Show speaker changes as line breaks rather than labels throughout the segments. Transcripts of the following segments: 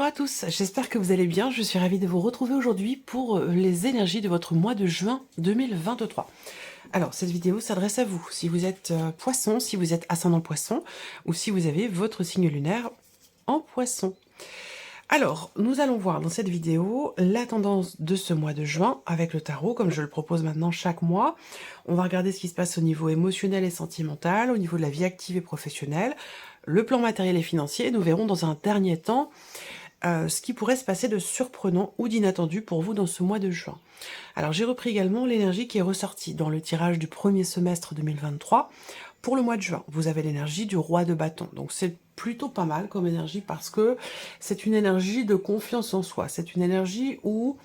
Bonjour à tous, j'espère que vous allez bien. Je suis ravie de vous retrouver aujourd'hui pour les énergies de votre mois de juin 2023. Alors, cette vidéo s'adresse à vous, si vous êtes poisson, si vous êtes ascendant poisson, ou si vous avez votre signe lunaire en poisson. Alors, nous allons voir dans cette vidéo la tendance de ce mois de juin avec le tarot, comme je le propose maintenant chaque mois. On va regarder ce qui se passe au niveau émotionnel et sentimental, au niveau de la vie active et professionnelle, le plan matériel et financier. Nous verrons dans un dernier temps ce qui pourrait se passer de surprenant ou d'inattendu pour vous dans ce mois de juin. Alors j'ai repris également l'énergie qui est ressortie dans le tirage du premier semestre 2023. Pour le mois de juin, vous avez l'énergie du roi de bâton. Donc c'est plutôt pas mal comme énergie parce que c'est une énergie de confiance en soi. C'est une énergie où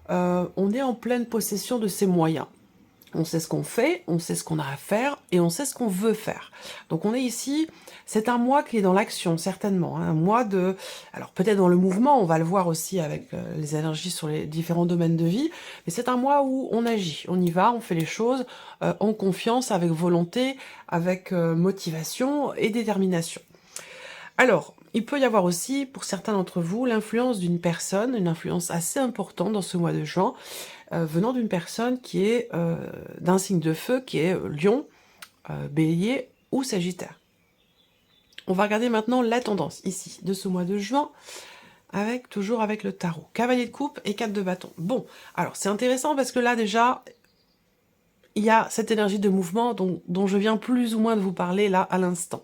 on est en pleine possession de ses moyens. On sait ce qu'on fait, on sait ce qu'on a à faire et on sait ce qu'on veut faire. Donc on est ici, c'est un mois qui est dans l'action, certainement. Hein, un mois de... Alors peut-être dans le mouvement, on va le voir aussi avec les énergies sur les différents domaines de vie, mais c'est un mois où on agit, on y va, on fait les choses en confiance, avec volonté, avec motivation et détermination. Alors, il peut y avoir aussi, pour certains d'entre vous, l'influence d'une personne, une influence assez importante dans ce mois de juin, venant d'une personne qui est d'un signe de feu, qui est Lion, Bélier ou Sagittaire. On va regarder maintenant la tendance ici de ce mois de juin, toujours avec le tarot. Cavalier de coupe et 4 de bâton. Bon, alors c'est intéressant parce que là déjà, il y a cette énergie de mouvement dont je viens plus ou moins de vous parler là à l'instant.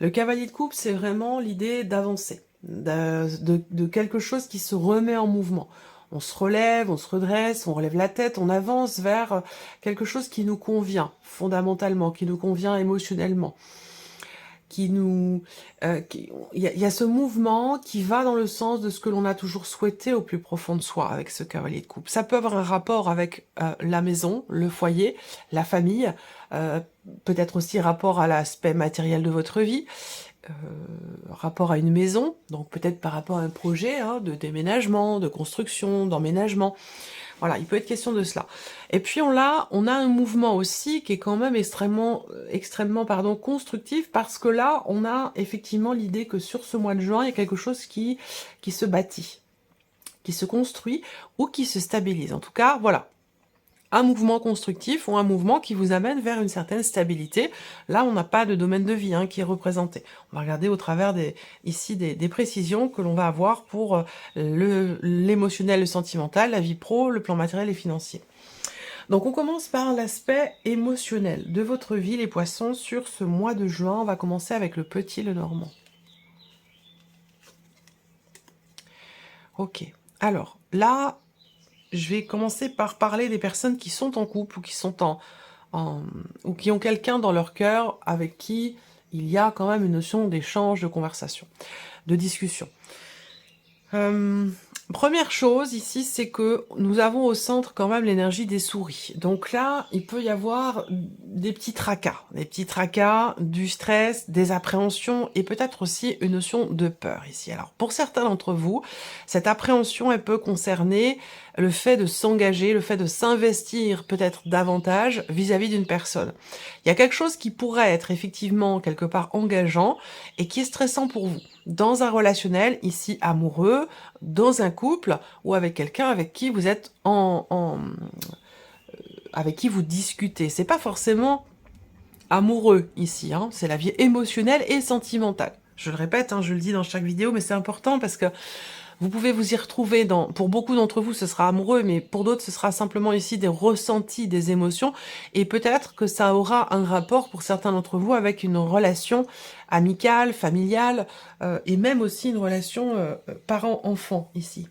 Le cavalier de coupe, c'est vraiment l'idée d'avancer, de quelque chose qui se remet en mouvement. On se relève, on se redresse, on relève la tête, on avance vers quelque chose qui nous convient fondamentalement, qui nous convient émotionnellement. Il y a ce mouvement qui va dans le sens de ce que l'on a toujours souhaité au plus profond de soi avec ce cavalier de coupe. Ça peut avoir un rapport avec la maison, le foyer, la famille, peut-être aussi rapport à l'aspect matériel de votre vie, rapport à une maison, donc peut-être par rapport à un projet de déménagement, de construction, d'emménagement. Voilà, il peut être question de cela. Et puis on a un mouvement aussi qui est quand même extrêmement constructif, parce que là, on a effectivement l'idée que sur ce mois de juin, il y a quelque chose qui se bâtit, qui se construit ou qui se stabilise. En tout cas, voilà. Un mouvement constructif ou un mouvement qui vous amène vers une certaine stabilité. Là, on n'a pas de domaine de vie qui est représenté. On va regarder au travers ici des précisions que l'on va avoir pour l'émotionnel, le sentimental, la vie pro, le plan matériel et financier. Donc on commence par l'aspect émotionnel de votre vie, les poissons, sur ce mois de juin. On va commencer avec le petit, le normand. Ok, alors là... Je vais commencer par parler des personnes qui sont en couple ou qui sont ou qui ont quelqu'un dans leur cœur avec qui il y a quand même une notion d'échange, de conversation, de discussion. Première chose ici, c'est que nous avons au centre quand même l'énergie des souris. Donc là, il peut y avoir des petits tracas, du stress, des appréhensions et peut-être aussi une notion de peur ici. Alors pour certains d'entre vous, cette appréhension, elle peut concerner le fait de s'engager, le fait de s'investir peut-être davantage vis-à-vis d'une personne. Il y a quelque chose qui pourrait être effectivement quelque part engageant et qui est stressant pour vous. Dans un relationnel, ici amoureux, dans un couple ou avec quelqu'un avec qui vous êtes avec qui vous discutez. C'est pas forcément amoureux ici, c'est la vie émotionnelle et sentimentale. Je le répète, je le dis dans chaque vidéo, mais c'est important parce que vous pouvez vous y retrouver pour beaucoup d'entre vous, ce sera amoureux, mais pour d'autres, ce sera simplement ici des ressentis, des émotions, et peut-être que ça aura un rapport pour certains d'entre vous avec une relation amicale, familiale, et même aussi une relation parent-enfant ici,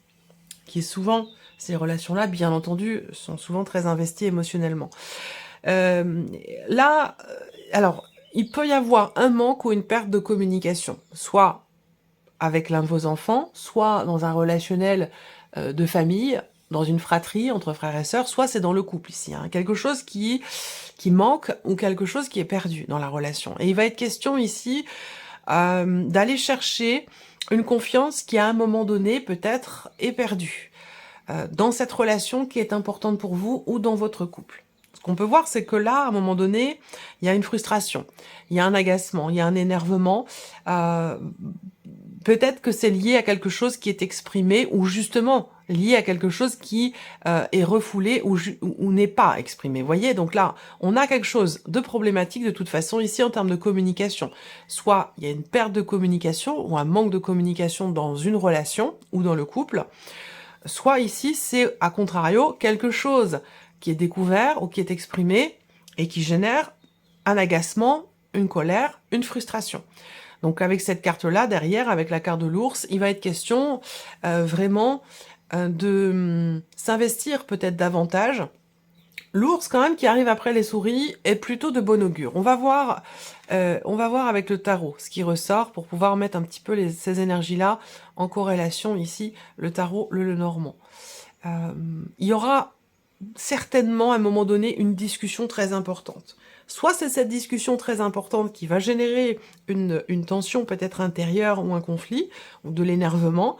qui est souvent, ces relations-là, bien entendu, sont souvent très investies émotionnellement. Alors, il peut y avoir un manque ou une perte de communication, soit avec l'un de vos enfants, soit dans un relationnel de famille, dans une fratrie entre frères et sœurs, soit c'est dans le couple ici. Quelque chose qui manque ou quelque chose qui est perdu dans la relation. Et il va être question ici d'aller chercher une confiance qui à un moment donné peut-être est perdue dans cette relation qui est importante pour vous ou dans votre couple. Ce qu'on peut voir, c'est que là, à un moment donné, il y a une frustration, il y a un agacement, il y a un énervement, peut-être que c'est lié à quelque chose qui est exprimé, ou justement lié à quelque chose qui est refoulé ou n'est pas exprimé. Vous voyez, donc là, on a quelque chose de problématique de toute façon ici en termes de communication. Soit il y a une perte de communication ou un manque de communication dans une relation ou dans le couple, soit ici c'est à contrario quelque chose qui est découvert ou qui est exprimé et qui génère un agacement, une colère, une frustration. Donc avec cette carte-là, derrière, avec la carte de l'ours, il va être question vraiment de s'investir peut-être davantage. L'ours, quand même, qui arrive après les souris, est plutôt de bon augure. On va voir avec le tarot ce qui ressort pour pouvoir mettre un petit peu ces énergies-là en corrélation ici, le tarot, le Lenormand. Il y aura certainement à un moment donné une discussion très importante. Soit c'est cette discussion très importante qui va générer une tension peut-être intérieure ou un conflit, ou de l'énervement,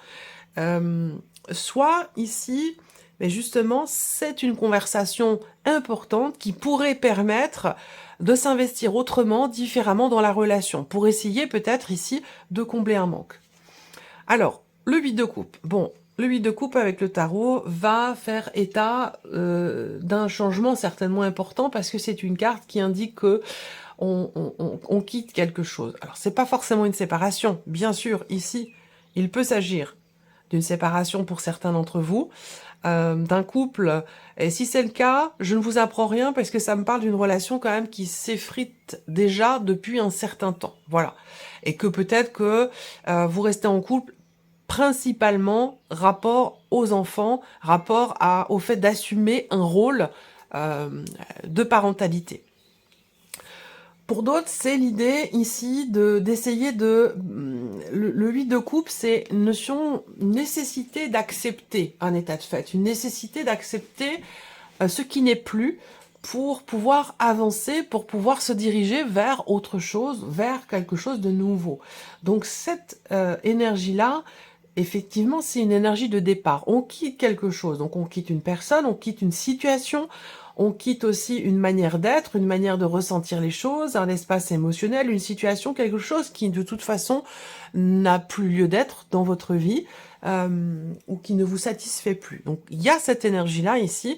soit ici, mais justement, c'est une conversation importante qui pourrait permettre de s'investir autrement, différemment dans la relation, pour essayer peut-être ici de combler un manque. Alors, le 8 de coupe. Bon, le 8 de coupe avec le tarot va faire état d'un changement certainement important parce que c'est une carte qui indique que on quitte quelque chose. Alors, c'est pas forcément une séparation. Bien sûr, ici, il peut s'agir d'une séparation pour certains d'entre vous, d'un couple. Et si c'est le cas, je ne vous apprends rien parce que ça me parle d'une relation quand même qui s'effrite déjà depuis un certain temps. Voilà. Et que peut-être que vous restez en couple principalement rapport aux enfants, rapport au fait d'assumer un rôle de parentalité. Pour d'autres, c'est l'idée ici d'essayer de... Le 8 de coupe, c'est une notion, une nécessité d'accepter un état de fait, une nécessité d'accepter ce qui n'est plus pour pouvoir avancer, pour pouvoir se diriger vers autre chose, vers quelque chose de nouveau. Donc cette énergie-là, effectivement, c'est une énergie de départ. On quitte quelque chose, donc on quitte une personne, on quitte une situation, on quitte aussi une manière d'être, une manière de ressentir les choses, un espace émotionnel, une situation, quelque chose qui de toute façon n'a plus lieu d'être dans votre vie ou qui ne vous satisfait plus. Donc il y a cette énergie-là ici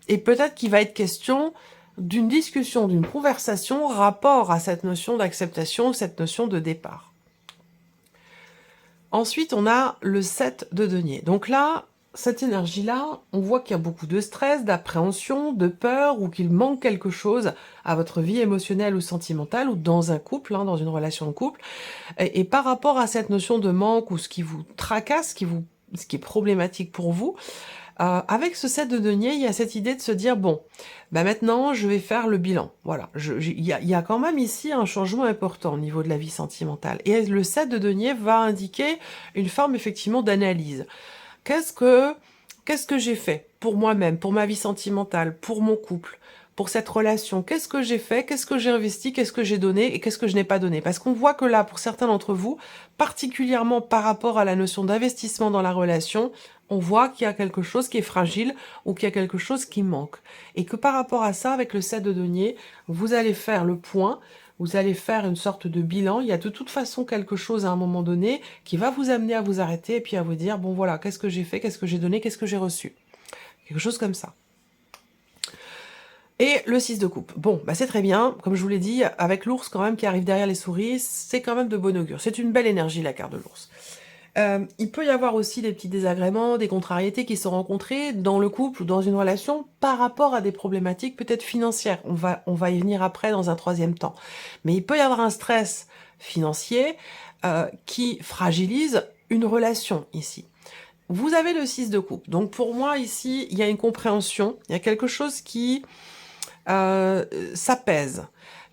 et peut-être qu'il va être question d'une discussion, d'une conversation rapport à cette notion d'acceptation, cette notion de départ. Ensuite, on a le 7 de denier. Donc là, cette énergie-là, on voit qu'il y a beaucoup de stress, d'appréhension, de peur, ou qu'il manque quelque chose à votre vie émotionnelle ou sentimentale, ou dans un couple, dans une relation de couple. Et par rapport à cette notion de manque, ou ce qui vous tracasse, ce qui est problématique pour vous, avec ce 7 de denier, il y a cette idée de se dire, bon, maintenant, je vais faire le bilan. Voilà, il y a quand même ici un changement important au niveau de la vie sentimentale. Et le 7 de denier va indiquer une forme, effectivement, d'analyse. Qu'est-ce que j'ai fait pour moi-même, pour ma vie sentimentale, pour mon couple, pour cette relation? Qu'est-ce que j'ai fait? Qu'est-ce que j'ai investi? Qu'est-ce que j'ai donné? Et qu'est-ce que je n'ai pas donné? Parce qu'on voit que là, pour certains d'entre vous, particulièrement par rapport à la notion d'investissement dans la relation, on voit qu'il y a quelque chose qui est fragile ou qu'il y a quelque chose qui manque. Et que par rapport à ça, avec le 7 de denier, vous allez faire le point, vous allez faire une sorte de bilan. Il y a de toute façon quelque chose à un moment donné qui va vous amener à vous arrêter et puis à vous dire, bon voilà, qu'est-ce que j'ai fait, qu'est-ce que j'ai donné, qu'est-ce que j'ai reçu. Quelque chose comme ça. Et le 6 de coupe. Bon, c'est très bien. Comme je vous l'ai dit, avec l'ours quand même qui arrive derrière les souris, c'est quand même de bon augure. C'est une belle énergie, la carte de l'ours. Il peut y avoir aussi des petits désagréments, des contrariétés qui sont rencontrées dans le couple ou dans une relation par rapport à des problématiques peut-être financières. On va y venir après dans un troisième temps. Mais il peut y avoir un stress financier qui fragilise une relation ici. Vous avez le 6 de coupe. Donc pour moi ici, il y a une compréhension, il y a quelque chose qui s'apaise.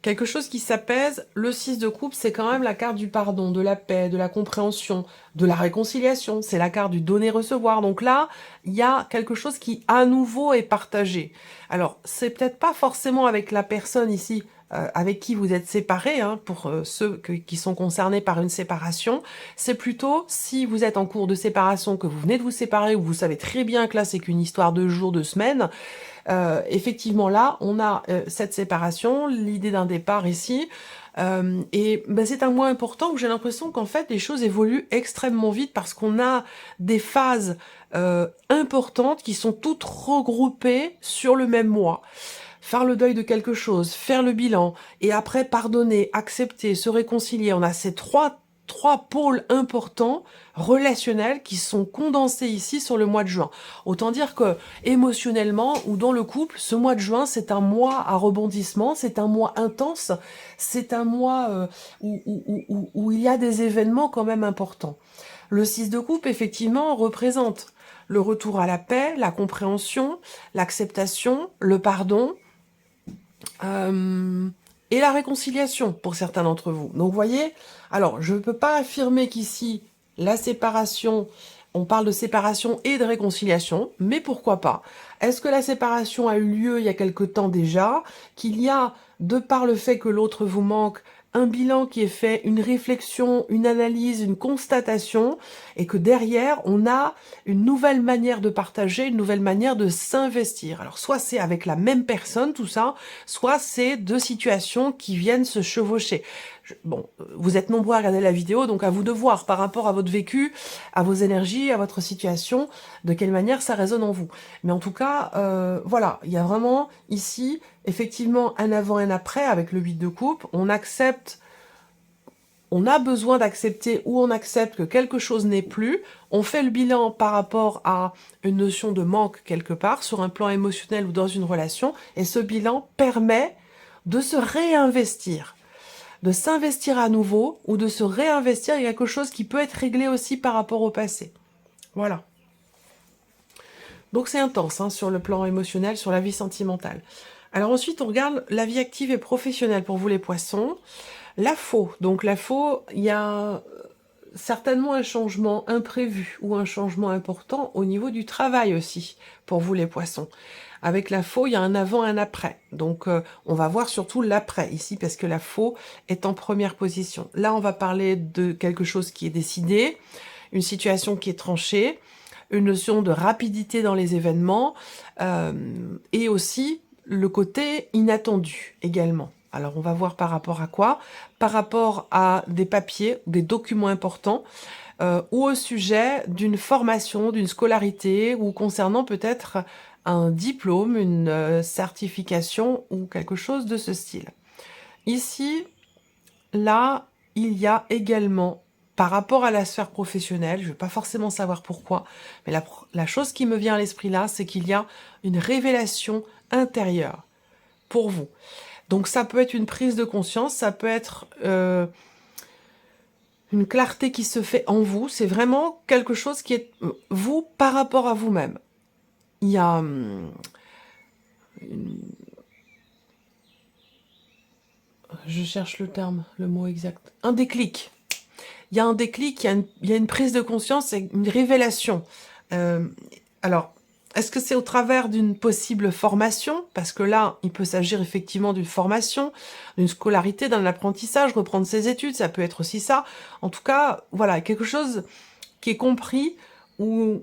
Quelque chose qui s'apaise, le 6 de coupe, c'est quand même la carte du pardon, de la paix, de la compréhension, de la réconciliation. C'est la carte du donner-recevoir. Donc là, il y a quelque chose qui, à nouveau, est partagé. Alors, c'est peut-être pas forcément avec la personne ici, avec qui vous êtes séparés, pour ceux qui sont concernés par une séparation. C'est plutôt, si vous êtes en cours de séparation, que vous venez de vous séparer, ou vous savez très bien que là, c'est qu'une histoire de jours, de semaines, effectivement là, on a cette séparation, l'idée d'un départ ici, Et ben, c'est un mois important où j'ai l'impression qu'en fait les choses évoluent extrêmement vite parce qu'on a des phases importantes qui sont toutes regroupées sur le même mois. Faire le deuil de quelque chose, faire le bilan, et après pardonner, accepter, se réconcilier. On a ces trois pôles importants relationnels qui sont condensés ici sur le mois de juin. Autant dire que émotionnellement ou dans le couple, ce mois de juin, c'est un mois à rebondissement, c'est un mois intense, c'est un mois où il y a des événements quand même importants. Le 6 de coupe, effectivement, représente le retour à la paix, la compréhension, l'acceptation, le pardon, et la réconciliation pour certains d'entre vous. Donc vous voyez, alors je ne peux pas affirmer qu'ici, la séparation, on parle de séparation et de réconciliation, mais pourquoi pas? Est-ce que la séparation a eu lieu il y a quelque temps déjà, qu'il y a, de par le fait que l'autre vous manque, un bilan qui est fait, une réflexion, une analyse, une constatation, et que derrière, on a une nouvelle manière de partager, une nouvelle manière de s'investir. Alors, soit c'est avec la même personne, tout ça, soit c'est deux situations qui viennent se chevaucher. Bon, vous êtes nombreux à regarder la vidéo, donc à vous de voir par rapport à votre vécu, à vos énergies, à votre situation, de quelle manière ça résonne en vous. Mais en tout cas, voilà, il y a vraiment ici, effectivement, un avant et un après avec le 8 de coupe. On accepte, on a besoin d'accepter ou on accepte que quelque chose n'est plus. On fait le bilan par rapport à une notion de manque quelque part, sur un plan émotionnel ou dans une relation, et ce bilan permet de se réinvestir, de s'investir à nouveau ou de se réinvestir dans quelque chose qui peut être réglé aussi par rapport au passé. Voilà. Donc c'est intense hein, sur le plan émotionnel, sur la vie sentimentale. Alors ensuite, on regarde la vie active et professionnelle pour vous les poissons. La faux. Donc la faux, il y a certainement un changement imprévu ou un changement important au niveau du travail aussi pour vous les poissons. Avec la faux, il y a un avant et un après. Donc on va voir surtout l'après ici parce que la faux est en première position. Là, on va parler de quelque chose qui est décidé, une situation qui est tranchée, une notion de rapidité dans les événements et aussi le côté inattendu également. Alors on va voir par rapport à quoi? Par rapport à des papiers, des documents importants ou au sujet d'une formation, d'une scolarité ou concernant peut-être un diplôme, une certification ou quelque chose de ce style. Ici, là, il y a également, par rapport à la sphère professionnelle, je ne vais pas forcément savoir pourquoi, mais la chose qui me vient à l'esprit là, c'est qu'il y a une révélation intérieure pour vous. Donc ça peut être une prise de conscience, ça peut être une clarté qui se fait en vous, c'est vraiment quelque chose qui est vous par rapport à vous-même. Il y a je cherche le terme, le mot exact, un déclic. Il y a un déclic, il y a une prise de conscience et une révélation. Alors, est-ce que c'est au travers d'une possible formation? Parce que là, il peut s'agir effectivement d'une formation, d'une scolarité, d'un apprentissage, reprendre ses études, ça peut être aussi ça. En tout cas, voilà, quelque chose qui est compris où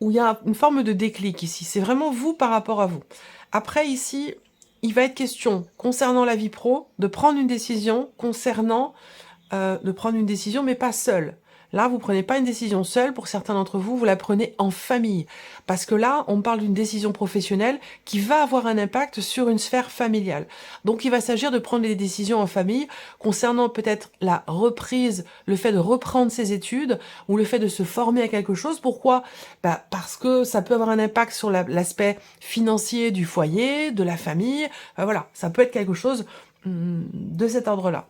il y a une forme de déclic ici. C'est vraiment vous par rapport à vous. Après, ici, il va être question, concernant la vie pro, de prendre une décision concernant mais pas seul. Là, vous prenez pas une décision seule, pour certains d'entre vous, vous la prenez en famille. Parce que là, on parle d'une décision professionnelle qui va avoir un impact sur une sphère familiale. Donc, il va s'agir de prendre des décisions en famille concernant peut-être la reprise, le fait de reprendre ses études ou le fait de se former à quelque chose. Pourquoi? Parce que ça peut avoir un impact sur l'aspect financier du foyer, de la famille. Voilà, ça peut être quelque chose de cet ordre-là.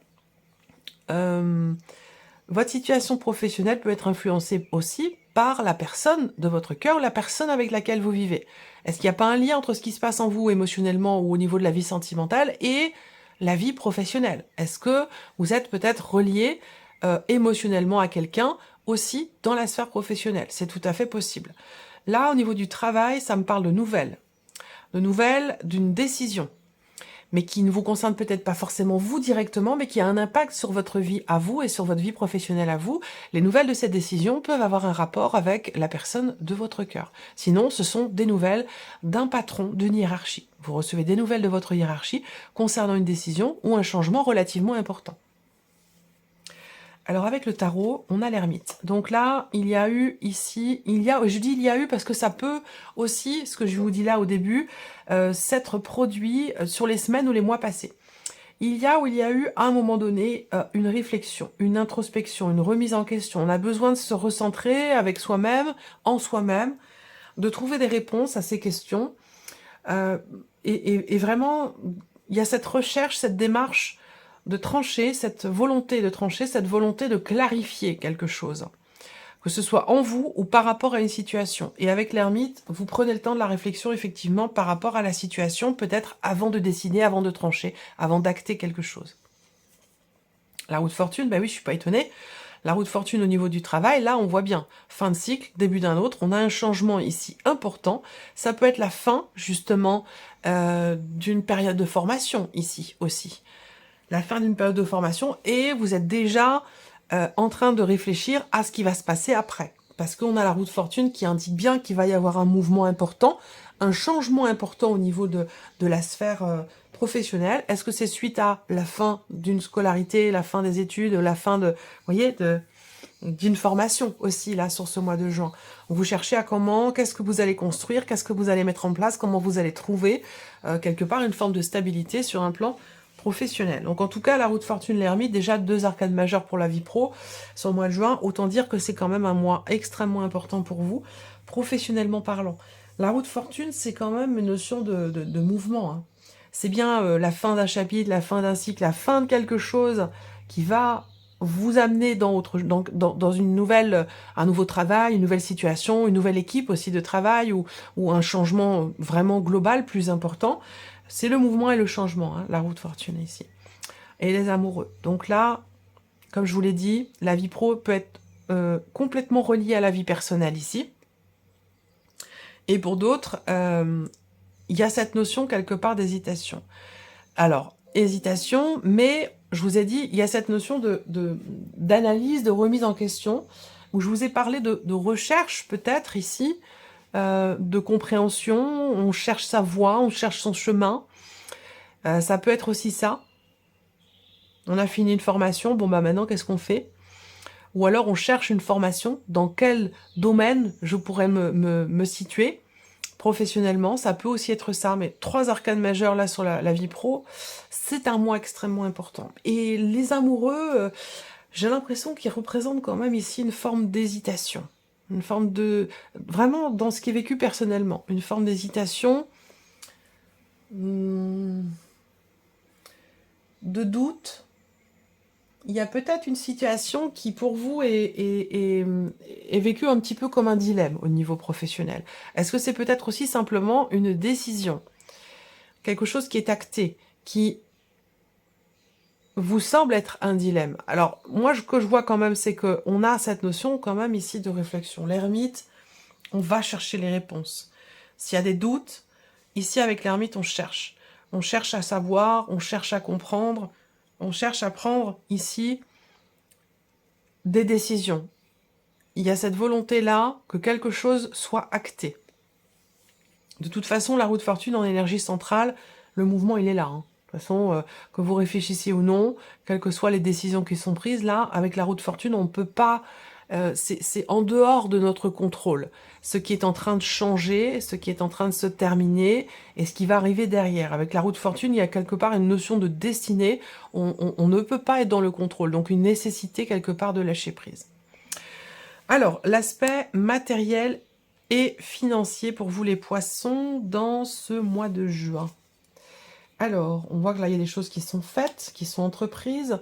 Votre situation professionnelle peut être influencée aussi par la personne de votre cœur, la personne avec laquelle vous vivez. Est-ce qu'il n'y a pas un lien entre ce qui se passe en vous émotionnellement ou au niveau de la vie sentimentale et la vie professionnelle? Est-ce que vous êtes peut-être relié émotionnellement à quelqu'un aussi dans la sphère professionnelle? C'est tout à fait possible. Là, au niveau du travail, ça me parle de nouvelles d'une décision. mais qui ne vous concerne peut-être pas forcément vous directement, mais qui a un impact sur votre vie à vous et sur votre vie professionnelle à vous. Les nouvelles de cette décision peuvent avoir un rapport avec la personne de votre cœur. Sinon, ce sont des nouvelles d'un patron, d'une hiérarchie. Vous recevez des nouvelles de votre hiérarchie concernant une décision ou un changement relativement important. Alors avec le tarot, on a l'ermite. Donc là, il y a eu ici, je dis il y a eu parce que ça peut aussi, ce que je vous dis là au début, s'être produit sur les semaines ou les mois passés. Il y a eu à un moment donné une réflexion, une introspection, une remise en question. On a besoin de se recentrer avec soi-même, en soi-même, de trouver des réponses à ces questions. Et vraiment, il y a cette recherche, cette démarche de trancher, cette volonté de trancher, cette volonté de clarifier quelque chose. Que ce soit en vous ou par rapport à une situation. Et avec l'ermite, vous prenez le temps de la réflexion, effectivement, par rapport à la situation, peut-être avant de décider, avant de trancher, avant d'acter quelque chose. La roue de fortune, ben oui, je suis pas étonnée. La roue de fortune au niveau du travail, là, on voit bien. Fin de cycle, début d'un autre. On a un changement ici important. Ça peut être la fin, justement, d'une période de formation, ici, aussi. La fin d'une période de formation, et vous êtes déjà en train de réfléchir à ce qui va se passer après. Parce qu'on a la roue de fortune qui indique bien qu'il va y avoir un mouvement important, un changement important au niveau de la sphère professionnelle. Est-ce que c'est suite à la fin d'une scolarité, la fin des études, la fin de, vous voyez, d'une formation aussi, là, sur ce mois de juin. Vous cherchez à qu'est-ce que vous allez construire, qu'est-ce que vous allez mettre en place, comment vous allez trouver, quelque part, une forme de stabilité sur un plan professionnel. Donc en tout cas, la roue de fortune, l'ermite, déjà 2 arcades majeures pour la vie pro sur le mois de juin. Autant dire que c'est quand même un mois extrêmement important pour vous, professionnellement parlant. La roue de fortune, c'est quand même une notion de mouvement. Hein. C'est bien la fin d'un chapitre, la fin d'un cycle, la fin de quelque chose qui va vous amener dans une nouvelle, un nouveau travail, une nouvelle situation, une nouvelle équipe aussi de travail ou un changement vraiment global plus important. C'est le mouvement et le changement, hein, la roue de fortune ici. Et les amoureux. Donc là, comme je vous l'ai dit, la vie pro peut être complètement reliée à la vie personnelle ici. Et pour d'autres, il y a cette notion quelque part d'hésitation. Alors, hésitation, mais je vous ai dit, il y a cette notion d'analyse, de remise en question, où je vous ai parlé de recherche peut-être ici, de compréhension, on cherche sa voie, on cherche son chemin. Ça peut être aussi ça. On a fini une formation, bon bah maintenant qu'est-ce qu'on fait? Ou alors on cherche une formation, dans quel domaine je pourrais me situer professionnellement, ça peut aussi être ça, mais 3 arcanes majeures là sur la vie pro, c'est un mois extrêmement important. Et les amoureux, j'ai l'impression qu'ils représentent quand même ici une forme d'hésitation. Une forme de... Vraiment dans ce qui est vécu personnellement. Une forme d'hésitation, de doute. Il y a peut-être une situation qui pour vous est vécue un petit peu comme un dilemme au niveau professionnel. Est-ce que c'est peut-être aussi simplement une décision? Quelque chose qui est acté, qui vous semble être un dilemme. Alors, moi, ce que je vois quand même, c'est qu'on a cette notion quand même ici de réflexion. L'ermite, on va chercher les réponses. S'il y a des doutes, ici avec l'ermite, on cherche. On cherche à savoir, on cherche à comprendre, on cherche à prendre ici des décisions. Il y a cette volonté-là que quelque chose soit acté. De toute façon, la roue de fortune en énergie centrale, le mouvement, il est là. Hein. De toute façon, que vous réfléchissiez ou non, quelles que soient les décisions qui sont prises, là, avec la roue de fortune, on ne peut pas... c'est en dehors de notre contrôle. Ce qui est en train de changer, ce qui est en train de se terminer, et ce qui va arriver derrière. Avec la roue de fortune, il y a quelque part une notion de destinée. On ne peut pas être dans le contrôle, donc une nécessité quelque part de lâcher prise. Alors, l'aspect matériel et financier pour vous les poissons dans ce mois de juin. Alors, on voit que là, il y a des choses qui sont faites, qui sont entreprises.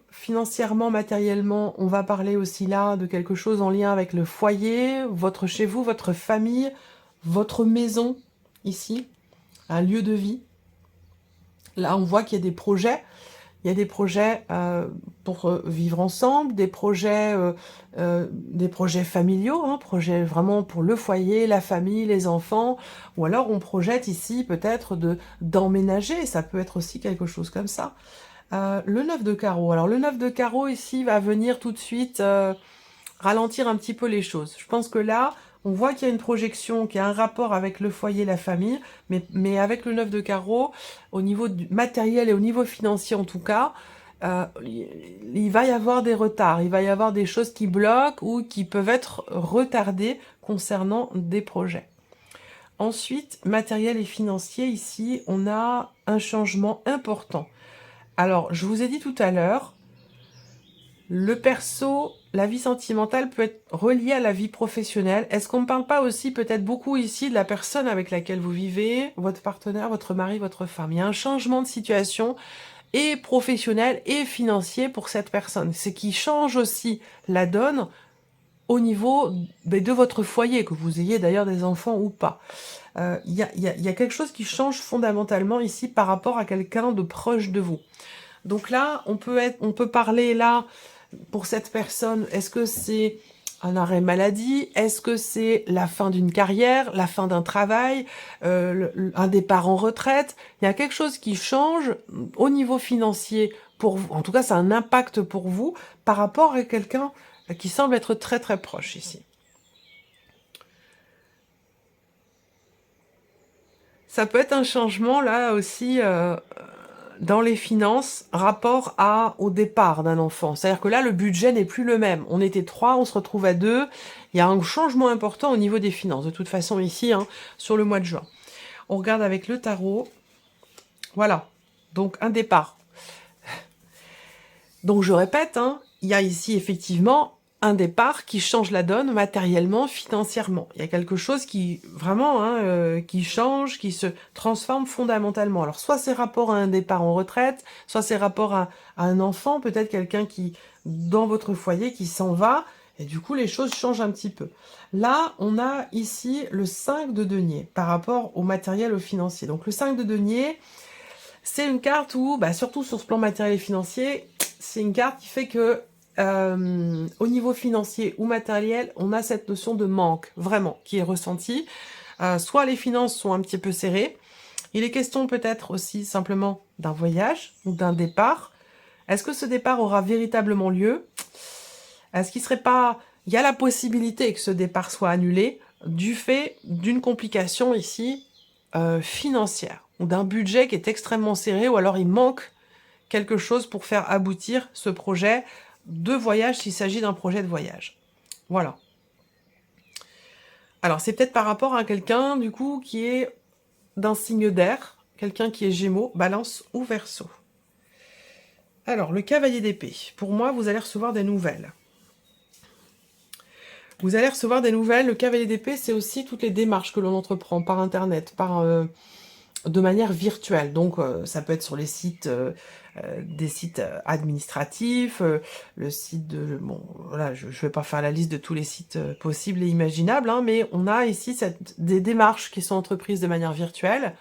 Financièrement, matériellement, on va parler aussi là de quelque chose en lien avec le foyer, votre chez vous, votre famille, votre maison, ici, un lieu de vie. Là, on voit qu'il y a des projets Il y a des projets pour vivre ensemble, des projets familiaux, hein, projets vraiment pour le foyer, la famille, les enfants, ou alors on projette ici peut-être d'emménager, ça peut être aussi quelque chose comme ça. Le 9 de carreau. Alors le 9 de carreau ici va venir tout de suite ralentir un petit peu les choses. Je pense que là, on voit qu'il y a une projection, qu'il y a un rapport avec le foyer, la famille, mais avec le 9 de carreau, au niveau du matériel et au niveau financier en tout cas, il va y avoir des retards, il va y avoir des choses qui bloquent ou qui peuvent être retardées concernant des projets. Ensuite, matériel et financier, ici, on a un changement important. Alors, je vous ai dit tout à l'heure, le perso, la vie sentimentale peut être reliée à la vie professionnelle. Est-ce qu'on ne parle pas aussi peut-être beaucoup ici de la personne avec laquelle vous vivez, votre partenaire, votre mari, votre femme? Il y a un changement de situation et professionnel et financier pour cette personne. Ce qui change aussi la donne au niveau de votre foyer, que vous ayez d'ailleurs des enfants ou pas. Il y a quelque chose qui change fondamentalement ici par rapport à quelqu'un de proche de vous. Donc là, on peut parler là, pour cette personne, est-ce que c'est un arrêt maladie? Est-ce que c'est la fin d'une carrière, la fin d'un travail, un départ en retraite? Il y a quelque chose qui change au niveau financier pour vous. En tout cas, ça a un impact pour vous par rapport à quelqu'un qui semble être très très proche ici. Ça peut être un changement là aussi dans les finances, rapport au départ d'un enfant. C'est-à-dire que là, le budget n'est plus le même. On était 3, on se retrouve à 2. Il y a un changement important au niveau des finances. De toute façon, ici, hein, sur le mois de juin. On regarde avec le tarot. Voilà. Donc, un départ. Donc, je répète, hein, il y a ici, effectivement, un départ qui change la donne matériellement, financièrement. Il y a quelque chose qui, vraiment, hein, qui change, qui se transforme fondamentalement. Alors, soit c'est rapport à un départ en retraite, soit c'est rapport à un enfant, peut-être quelqu'un qui, dans votre foyer, qui s'en va, et du coup, les choses changent un petit peu. Là, on a ici le 5 de denier, par rapport au matériel, au financier. Donc, le 5 de denier, c'est une carte où, bah, surtout sur ce plan matériel et financier, c'est une carte qui fait que au niveau financier ou matériel, on a cette notion de manque, vraiment, qui est ressentie. Soit les finances sont un petit peu serrées, il est question peut-être aussi simplement d'un voyage ou d'un départ. Est-ce que ce départ aura véritablement lieu? Est-ce qu'il serait pas... Il y a la possibilité que ce départ soit annulé du fait d'une complication ici financière ou d'un budget qui est extrêmement serré ou alors il manque quelque chose pour faire aboutir ce projet de voyage s'il s'agit d'un projet de voyage. Voilà. Alors, c'est peut-être par rapport à quelqu'un, du coup, qui est d'un signe d'air, quelqu'un qui est Gémeaux, Balance ou Verseau. Alors, le cavalier d'épée. Pour moi, vous allez recevoir des nouvelles. Vous allez recevoir des nouvelles. Le cavalier d'épée, c'est aussi toutes les démarches que l'on entreprend par Internet, de manière virtuelle. Donc, ça peut être sur les sites, des sites administratifs, le site de... Bon, voilà, je ne vais pas faire la liste de tous les sites possibles et imaginables, hein, mais on a ici des démarches qui sont entreprises de manière virtuelle,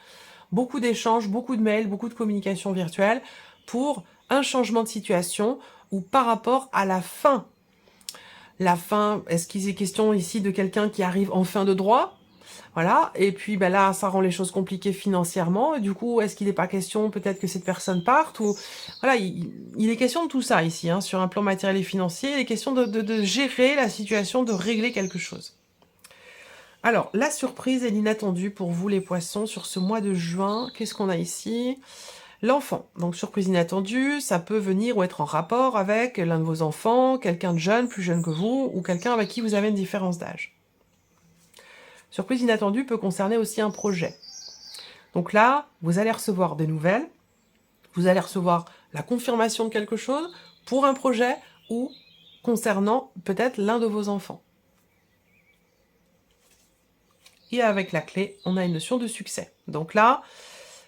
beaucoup d'échanges, beaucoup de mails, beaucoup de communication virtuelle pour un changement de situation ou par rapport à la fin. La fin, est-ce qu'il est question ici de quelqu'un qui arrive en fin de droit? Voilà, et puis ben là, ça rend les choses compliquées financièrement, et du coup, est-ce qu'il n'est pas question peut-être que cette personne parte ou... Voilà, il est question de tout ça ici, hein, sur un plan matériel et financier, il est question de gérer la situation, de régler quelque chose. Alors, la surprise et l'inattendu pour vous les poissons sur ce mois de juin, qu'est-ce qu'on a ici? L'enfant, donc surprise inattendue, ça peut venir ou être en rapport avec l'un de vos enfants, quelqu'un de jeune, plus jeune que vous, ou quelqu'un avec qui vous avez une différence d'âge. Surprise inattendue peut concerner aussi un projet. Donc là, vous allez recevoir des nouvelles, vous allez recevoir la confirmation de quelque chose pour un projet ou concernant peut-être l'un de vos enfants. Et avec la clé, on a une notion de succès. Donc là,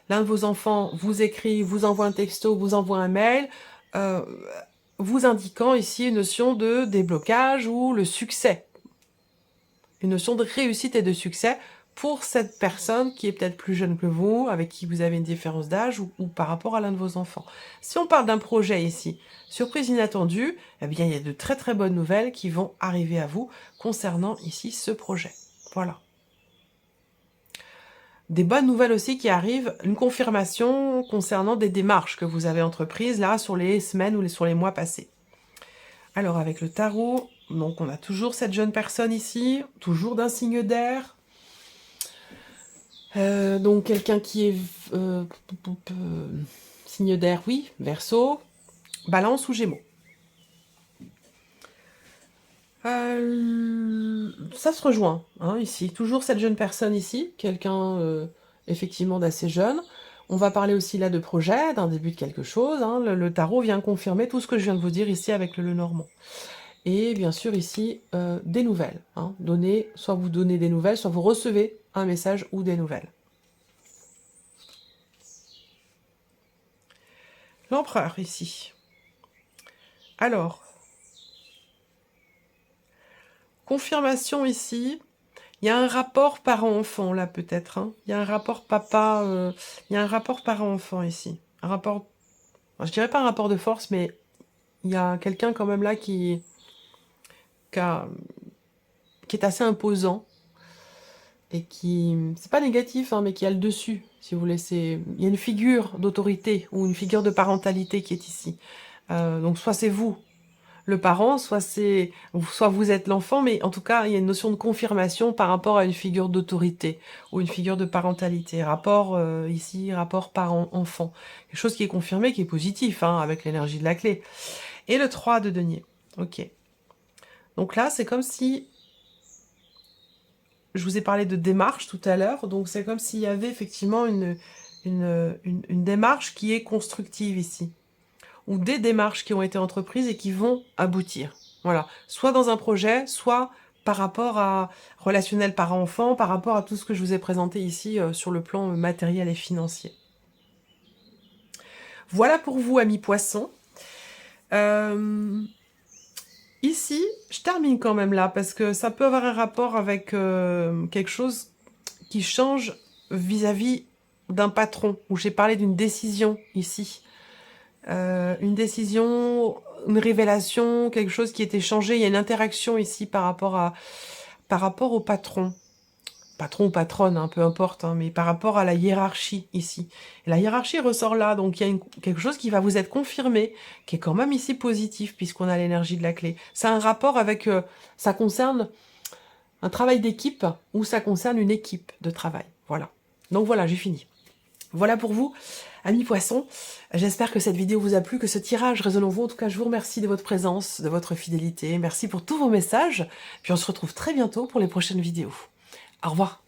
l'un de vos enfants vous écrit, vous envoie un texto, vous envoie un mail, vous indiquant ici une notion de déblocage ou le succès. Une notion de réussite et de succès pour cette personne qui est peut-être plus jeune que vous, avec qui vous avez une différence d'âge, ou par rapport à l'un de vos enfants. Si on parle d'un projet ici, surprise inattendue, eh bien il y a de très très bonnes nouvelles qui vont arriver à vous concernant ici ce projet. Voilà. Des bonnes nouvelles aussi qui arrivent, une confirmation concernant des démarches que vous avez entreprises là sur les semaines ou sur les mois passés. Alors avec le tarot, donc on a toujours cette jeune personne ici, toujours d'un signe d'air. Donc quelqu'un qui est signe d'air, oui, Verseau, Balance ou Gémeaux. Ça se rejoint, hein, ici. Toujours cette jeune personne ici, quelqu'un effectivement d'assez jeune. On va parler aussi là de projet, d'un début de quelque chose. Hein. Le tarot vient confirmer tout ce que je viens de vous dire ici avec le Lenormand. Et bien sûr ici, des nouvelles. Hein. Soit vous donnez des nouvelles, soit vous recevez un message ou des nouvelles. L'empereur ici. Alors, confirmation ici. Il y a un rapport parent-enfant là peut-être. Hein. Il y a un rapport papa. Il y a un rapport parent-enfant ici. Un rapport. Je dirais pas un rapport de force, mais il y a quelqu'un quand même là qui est assez imposant et qui, c'est pas négatif, hein, mais qui a le dessus, si vous voulez. Il y a une figure d'autorité ou une figure de parentalité qui est ici. Donc soit c'est vous, le parent, soit vous êtes l'enfant, mais en tout cas, il y a une notion de confirmation par rapport à une figure d'autorité ou une figure de parentalité. Rapport ici, rapport parent-enfant. Quelque chose qui est confirmé, qui est positif, hein, avec l'énergie de la clé. Et le 3 de denier. Ok. Donc là, c'est comme si... Je vous ai parlé de démarche tout à l'heure, donc c'est comme s'il y avait effectivement une démarche qui est constructive ici. Ou des démarches qui ont été entreprises et qui vont aboutir. Voilà. Soit dans un projet, soit par rapport à relationnel parent-enfant, par rapport à tout ce que je vous ai présenté ici sur le plan matériel et financier. Voilà pour vous, amis poissons. Ici, je termine quand même là, parce que ça peut avoir un rapport avec quelque chose qui change vis-à-vis d'un patron, où j'ai parlé d'une décision ici. Une décision, une révélation, quelque chose qui était changé. Il y a une interaction ici par rapport au patron. Patron ou patronne, hein, peu importe, hein, mais par rapport à la hiérarchie ici. Et la hiérarchie ressort là, donc il y a quelque chose qui va vous être confirmé, qui est quand même ici positif, puisqu'on a l'énergie de la clé. Ça a un rapport avec... ça concerne un travail d'équipe, ou ça concerne une équipe de travail. Voilà. Donc voilà, j'ai fini. Voilà pour vous, amis poissons. J'espère que cette vidéo vous a plu, que ce tirage résonne en vous. En tout cas, je vous remercie de votre présence, de votre fidélité. Merci pour tous vos messages. Puis on se retrouve très bientôt pour les prochaines vidéos. Au revoir.